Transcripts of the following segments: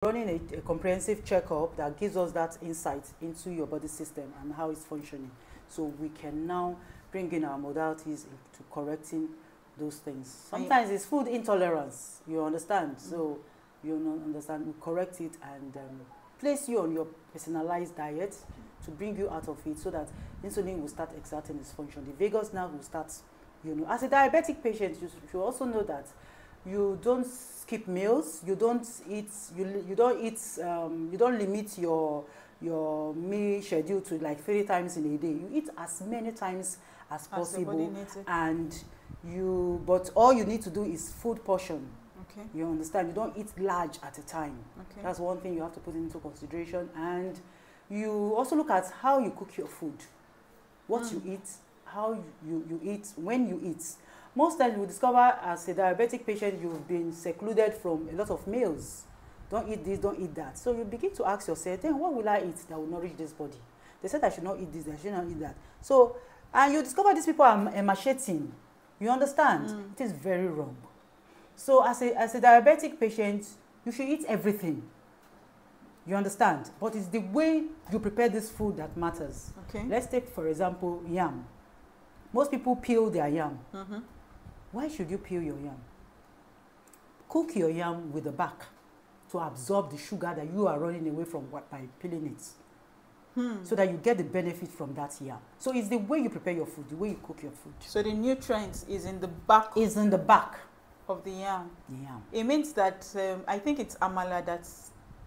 running a comprehensive checkup that gives us that insight into your body system and how it's functioning. So we can now bring in our modalities to correcting those things. Sometimes it's food intolerance, you understand? So you understand, we correct it and place you on your personalized diet to bring you out of it so that insulin will start exerting its function. The vagus nerve will start, as a diabetic patient, you should also know that you don't skip meals, you don't limit your meal schedule to like 3 times in a day. You eat as many times as possible, and but all you need to do is food portion. Okay. You understand? You don't eat large at a time. Okay. That's one thing you have to put into consideration. And you also look at how you cook your food, what you eat, how you eat, when you eat. Most times you will discover as a diabetic patient you've been secluded from a lot of meals. Don't eat this, don't eat that. So you begin to ask yourself, then what will I eat that will nourish this body? They said I should not eat this, I should not eat that. So, and you discover these people are macheting. You understand? It is very wrong. So as a diabetic patient, you should eat everything. You understand? But it's the way you prepare this food that matters. Okay. Let's take, for example, yam. Most people peel their yam. Why should you peel your yam? Cook your yam with the back to absorb the sugar that you are running away from by peeling it. So that you get the benefit from that yam. So it's the way you prepare your food, the way you cook your food. So the nutrients is in the back. Is in the back of the yam. Yeah. It means that I think it's amala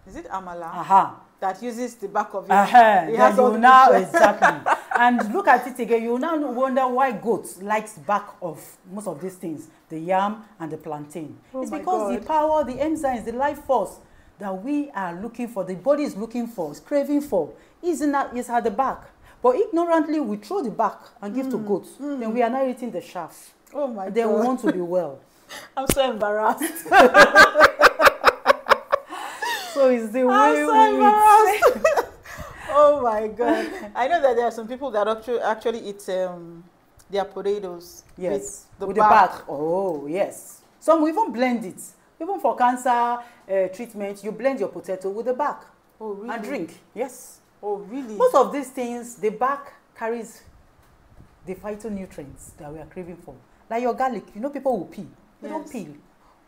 is it amala? That uses the back of it. It has all now exactly. And look at it again. You now wonder why goats likes back of most of these things, the yam and the plantain. It's because the power, the enzymes, the life force that we are looking for, the body is looking for, is craving for, is at the back. But ignorantly we throw the back and give to goats. Then we are now eating the shaft. Oh my God. Then we want to be well. I'm so embarrassed. So it's the way I'm so embarrassed. Oh my God. I know that there are some people that actually eat their potatoes. Yes. With the back. Oh, yes. Some will even blend it. Even for cancer treatment, you blend your potato with the back. Oh, really? And drink. Yes. Oh, really? Most of these things, the back carries the phytonutrients that we are craving for. Like your garlic, people will peel. You don't peel.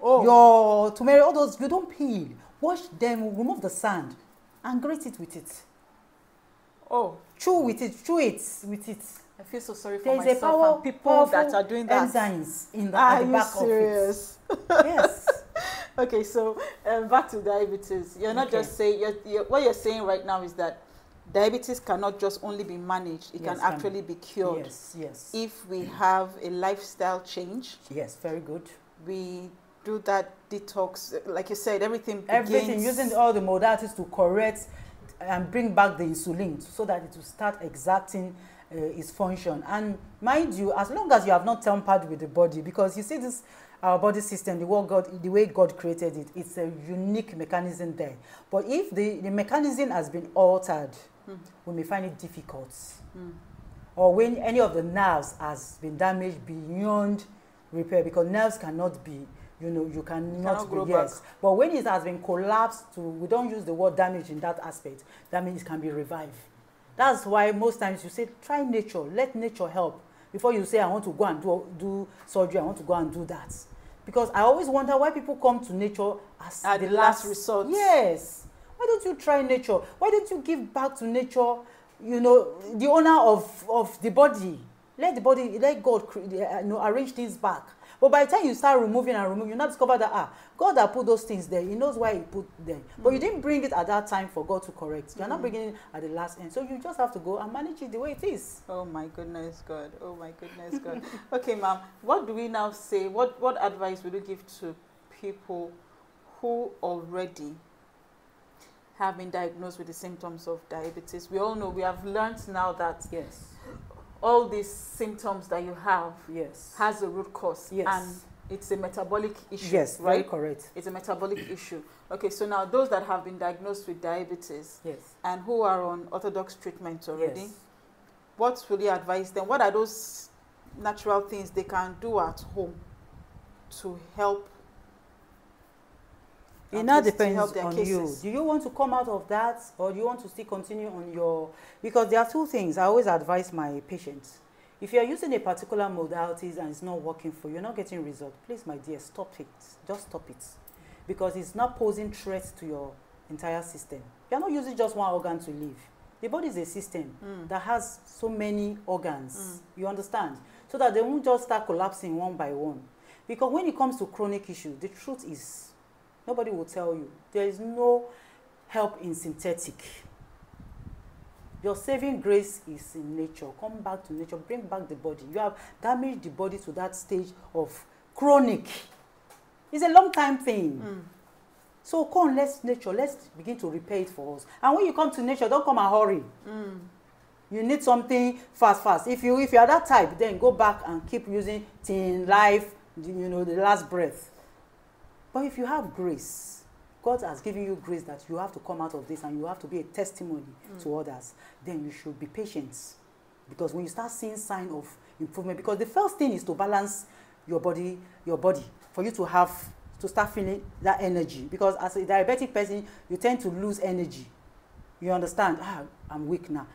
Oh. Your tomato, all those, you don't peel. Wash them, remove the sand, and grate it with it. Oh. Chew with it, with it. I feel so sorry for There's myself and people that are doing that. Enzymes in at the back of it. Yes. Okay, so back to diabetes. You're not just saying, what you're saying right now is that diabetes cannot just only be managed, it can actually be cured. Yes, yes. If we have a lifestyle change. Yes, very good. We do that detox, like you said, everything using all the modalities to correct and bring back the insulin so that it will start exerting its function. And mind you, as long as you have not tampered with the body, because you see this, our body system, the way God created it, it's a unique mechanism there. But if the mechanism has been altered, we may find it difficult. Or when any of the nerves has been damaged beyond repair, because nerves cannot be, you cannot be, yes. But when it has been collapsed we don't use the word damage in that aspect, that means it can be revived. That's why most times you say, try nature, let nature help. Before you say, I want to go and do surgery, I want to go and do that. Because I always wonder why people come to nature as the last resort. Yes. Why don't you try nature? Why don't you give back to nature, the owner of the body? Let God arrange things back. But by the time you start removing, you now discover that God has put those things there. He knows why He put them. But you didn't bring it at that time for God to correct. You're not bringing it at the last end. So you just have to go and manage it the way it is. Oh my goodness, God. Oh my goodness, God. Okay, ma'am. What do we now say? What advice would you give to people who already have been diagnosed with the symptoms of diabetes? We all know, we have learned now that all these symptoms that you have has a root cause. Yes. And it's a metabolic issue. Yes, right? Very correct. It's a metabolic issue. Okay, so now those that have been diagnosed with diabetes and who are on orthodox treatment already, what will you advise them? What are those natural things they can do at home to help It now depends help their on cases. you. Do you want to come out of that, or do you want to still continue on your... Because there are two things I always advise my patients. If you are using a particular modalities and it's not working for you, you're not getting results, please, my dear, stop it. Just stop it. Because it's not posing threats to your entire system. You're not using just one organ to live. The body is a system that has so many organs. You understand? So that they won't just start collapsing one by one. Because when it comes to chronic issues, the truth is, nobody will tell you. There is no help in synthetic. Your saving grace is in nature. Come back to nature. Bring back the body. You have damaged the body to that stage of chronic. It's a long time thing. So come, let's begin to repair it for us. And when you come to nature, don't come and hurry. You need something fast. If you are that type, then go back and keep using thin life, you know, the last breath. But if you have grace, God has given you grace that you have to come out of this and you have to be a testimony to others, then you should be patient. Because when you start seeing sign of improvement, because the first thing is to balance your body, for you to start feeling that energy. Because as a diabetic person, you tend to lose energy. You understand? I'm weak now.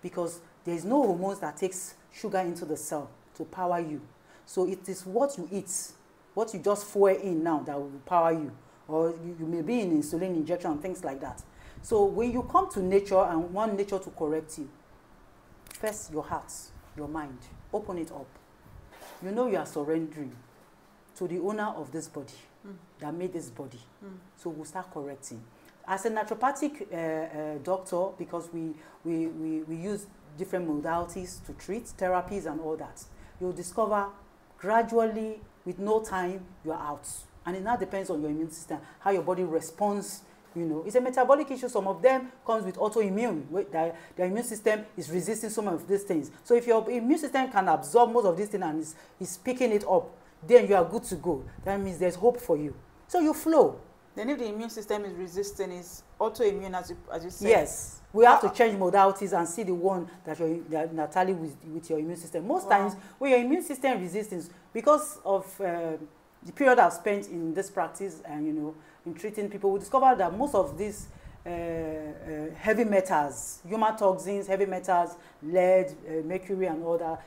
Because there is no hormones that takes sugar into the cell to power you. So it is what you eat, what you just fuel in now that will power you. Or you may be in insulin injection and things like that. So when you come to nature and want nature to correct you, first your heart, your mind, open it up. You know you are surrendering to the owner of this body that made this body. So we'll start correcting. As a naturopathic doctor, because we use different modalities to treat, therapies and all that, you'll discover gradually, with no time, you're out. And it now depends on your immune system, how your body responds. You know, it's a metabolic issue. Some of them comes with autoimmune. Their immune system is resisting some of these things. So if your immune system can absorb most of these things and is picking it up, then you are good to go. That means there's hope for you. So you flow. Then if the immune system is resisting, is autoimmune, as you said? Yes. We have to change modalities and see the one that tally with your immune system. Most times, when your immune system resistance, because of the period I've spent in this practice and, you know, in treating people, we discovered that most of these heavy metals, human toxins, heavy metals, lead, mercury and other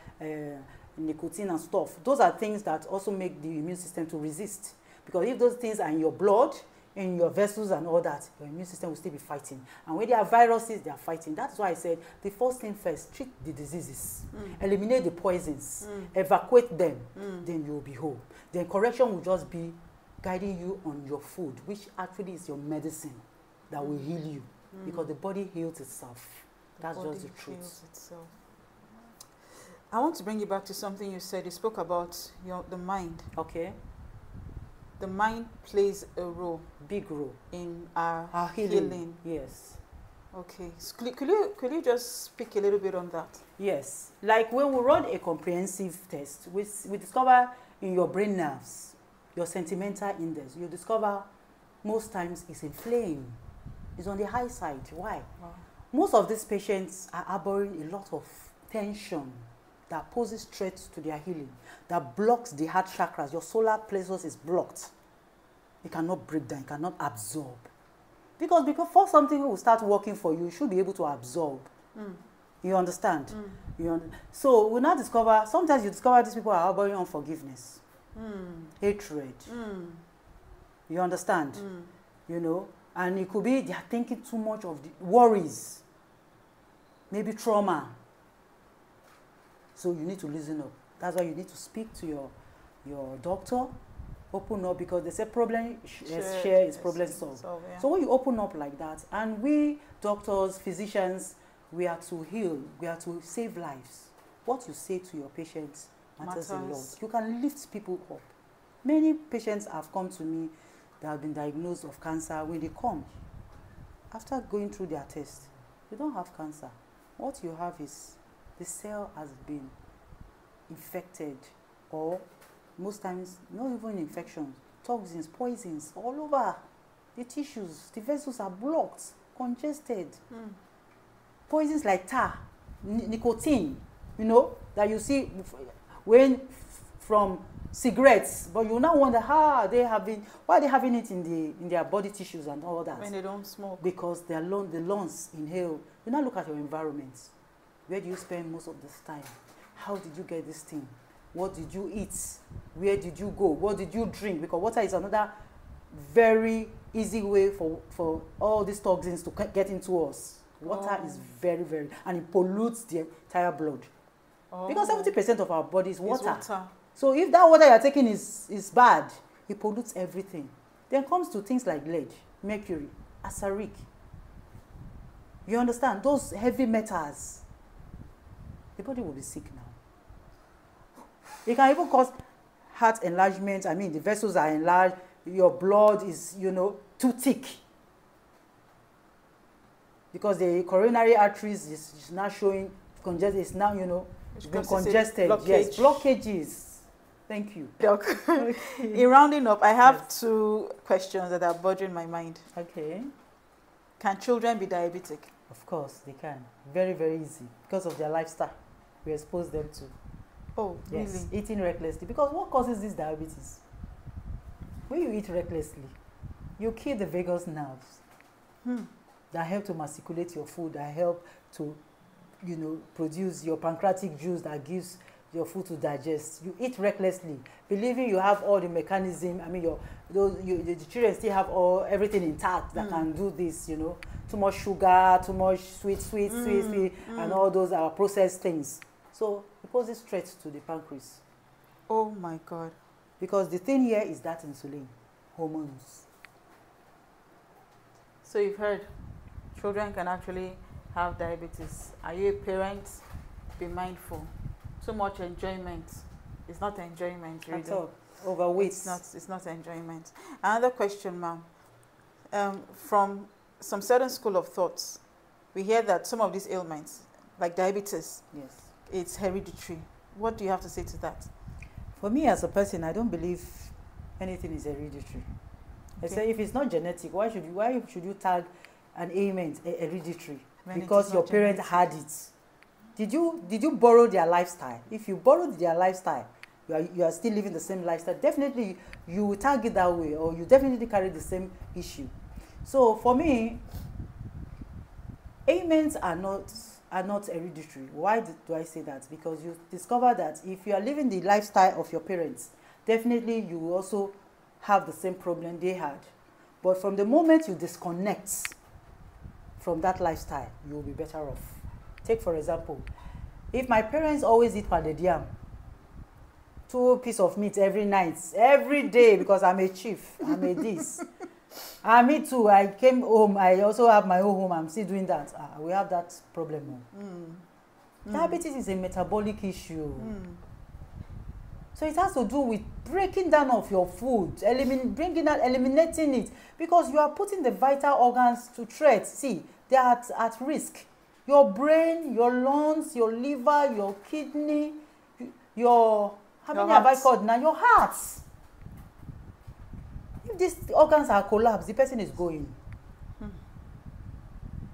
nicotine and stuff, those are things that also make the immune system to resist. Because if those things are in your blood, in your vessels and all that, your immune system will still be fighting. And when there are viruses, they are fighting. That's why I said the first thing first, treat the diseases, eliminate the poisons, evacuate them, then you will be whole. Then correction will just be guiding you on your food, which actually is your medicine that will heal you. Because the body heals itself. That's just the truth. I want to bring you back to something you said. You spoke about the mind. Okay. The mind plays a role. Big role. In our healing. Yes. Okay. So could you just speak a little bit on that? Yes. Like when we run a comprehensive test, we discover in your brain nerves, your sentimental index, you discover most times it's inflamed. It's on the high side. Why? Wow. Most of these patients are harboring a lot of tension that poses threats to their healing, that blocks the heart chakras. Your solar plexus is blocked. It cannot break down, it cannot absorb. Because before something will start working for you, you should be able to absorb. You understand? So we now discover, sometimes you discover these people are harboring unforgiveness, hatred. You understand? You know? And it could be they are thinking too much of the worries, maybe trauma. So you need to listen up. That's why you need to speak to your doctor, open up, because they say problem share is problem solved. Yeah. So when you open up like that, and we doctors, physicians, we are to heal, we are to save lives. What you say to your patients matters a lot. You can lift people up. Many patients have come to me that have been diagnosed of cancer. When they come, after going through their test, you don't have cancer. What you have is the cell has been infected, or most times not even infections, toxins, poisons all over the tissues. The vessels are blocked, congested. Poisons like tar, nicotine, you know, that you see when from cigarettes, but you now wonder how why are they having it in their body tissues and all that? When they don't smoke. Because the lungs inhale. You now look at your environment. Where do you spend most of this time? How did you get this thing? What did you eat? Where did you go? What did you drink? Because water is another very easy way for all these toxins to get into us. Water is very, very, and it pollutes the entire blood. Because 70% of our body is water. So if that water you're taking is bad, it pollutes everything. Then comes to things like lead, mercury, arsenic. You understand? Those heavy metals. The body will be sick now. It can even cause heart enlargement. I mean, the vessels are enlarged. Your blood is, too thick. Because the coronary arteries is now showing congested. It's now, it's been congested. Blockage. Yes, blockages. Thank you. Okay. In rounding up, I have two questions that are bothering my mind. Okay. Can children be diabetic? Of course, they can. Very, very easy. Because of their lifestyle. We expose them to. Oh, yes, really? Eating recklessly. Because what causes this diabetes? When you eat recklessly, you kill the vagus nerves that help to masticulate your food, that help to, produce your pancreatic juice that gives your food to digest. You eat recklessly, believing you have all the mechanism. I mean, the children still have everything intact that can do this. Too much sugar, too much sweet, and all those are processed things. So it poses threat to the pancreas. Oh my God! Because the thing here is that insulin, hormones. So you've heard, children can actually have diabetes. Are you a parent? Be mindful. Too much enjoyment. It's not enjoyment, really. At all. Overweight. It's not enjoyment. Another question, ma'am. From some certain school of thoughts, we hear that some of these ailments, like diabetes, yes, it's hereditary. What do you have to say to that? For me as a person, I don't believe anything is hereditary. I say if it's not genetic, why should you tag an ailment hereditary? Because your parent had it. Did you borrow their lifestyle? If you borrowed their lifestyle, you are still living the same lifestyle, definitely you will tag it that way, or you definitely carry the same issue. So for me, ailments are not hereditary. Why do I say that? Because you discover that if you are living the lifestyle of your parents, definitely you will also have the same problem they had. But from the moment you disconnect from that lifestyle, you will be better off. Take for example, if my parents always eat pounded yam, 2 pieces of meat every night, every day, because I'm a chief, I'm a this. And me too, I came home, I also have my own home, I'm still doing that. We have that problem. Diabetes is a metabolic issue. So it has to do with breaking down of your food, eliminating it, because you are putting the vital organs to threat. See, they are at risk. Your brain, your lungs, your liver, your kidney, how many have I called now? Your heart. If these organs are collapsed, the person is going.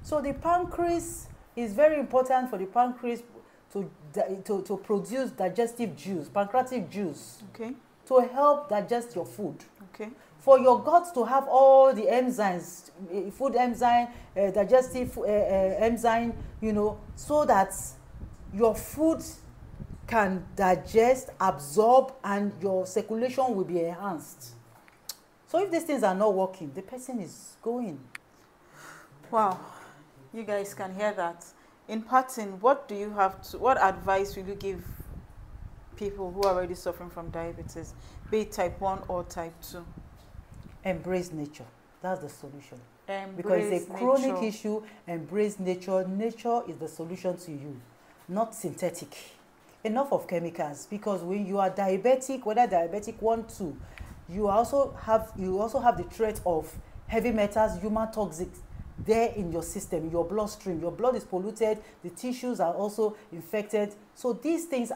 So the pancreas is very important for the pancreas to produce digestive juice, pancreatic juice, to help digest your food. For your gut to have all the enzymes, food enzyme, digestive enzyme, so that your food can digest, absorb, and your circulation will be enhanced. So if these things are not working, the person is going. Wow, you guys can hear that. In parting, what advice will you give people who are already suffering from diabetes, be it type 1 or type 2? Embrace nature. That's the solution. Because it's a chronic issue. Embrace nature. Nature is the solution to you, not synthetic. Enough of chemicals, because when you are diabetic, whether diabetic 1, 2, you also have the threat of heavy metals, human toxics there in your system, your bloodstream. Your blood is polluted, the tissues are also infected. So these things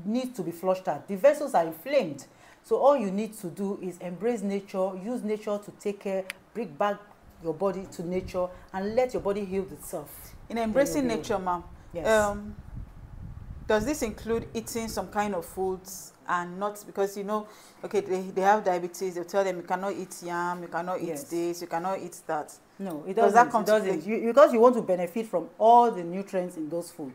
need to be flushed out. The vessels are inflamed. So all you need to do is embrace nature, use nature to take care, bring back your body to nature, and let your body heal itself. In embracing nature, ma'am, yes. Does this include eating some kind of foods and not, because you know, okay, they have diabetes, they'll tell them you cannot eat yam, you cannot eat this, you cannot eat that. No, it doesn't. Does that come it doesn't. Because you want to benefit from all the nutrients in those food.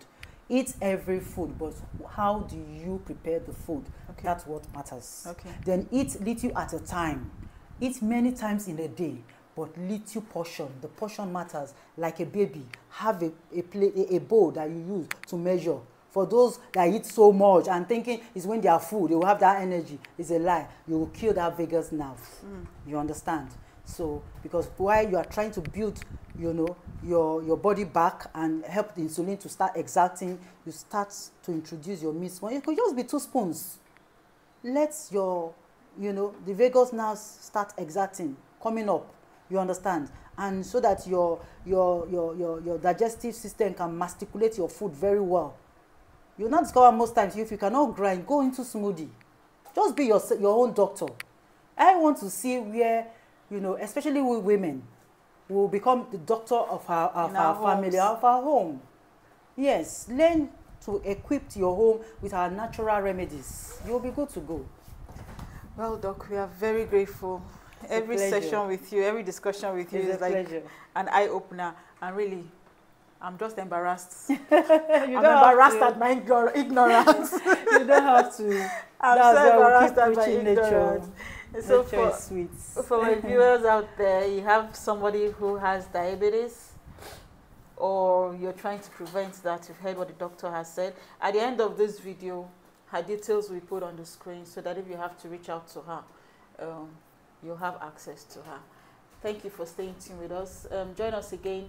Eat every food, but how do you prepare the food? Okay. That's what matters. Okay. Then eat little at a time. Eat many times in a day, but little portion. The portion matters. Like a baby, have a bowl that you use to measure. For those that eat so much and thinking it's when they are full, they will have that energy, it's a lie. You will kill that vagus nerve. You understand? So, because while you are trying to build, you know, your body back and help the insulin to start exerting, you start to introduce your meat. Well, it could just be 2 spoons. Let your, you know, the vagus nerves start exerting, coming up. You understand? And so that your digestive system can masticulate your food very well. You'll not discover most times if you cannot grind, go into smoothie. Just be your own doctor. I want to see where, you know, especially with women, will become the doctor of our family, of our home. Yes, learn to equip your home with our natural remedies. You'll be good to go. Well, Doc, we are very grateful. Every session with you, every discussion with you is like an eye-opener. And really, I'm just embarrassed. I'm embarrassed at my ignorance. You don't have to. I'm so embarrassed at my ignorance. So nature is sweet. For my viewers out there, you have somebody who has diabetes, or you're trying to prevent that, you've heard what the doctor has said. At the end of this video, her details will be put on the screen so that if you have to reach out to her, you'll have access to her. Thank you for staying tuned with us. Join us again.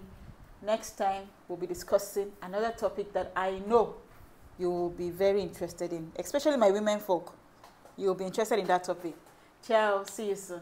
Next time, we'll be discussing another topic that I know you will be very interested in, especially my women folk. You will be interested in that topic. Ciao. See you soon.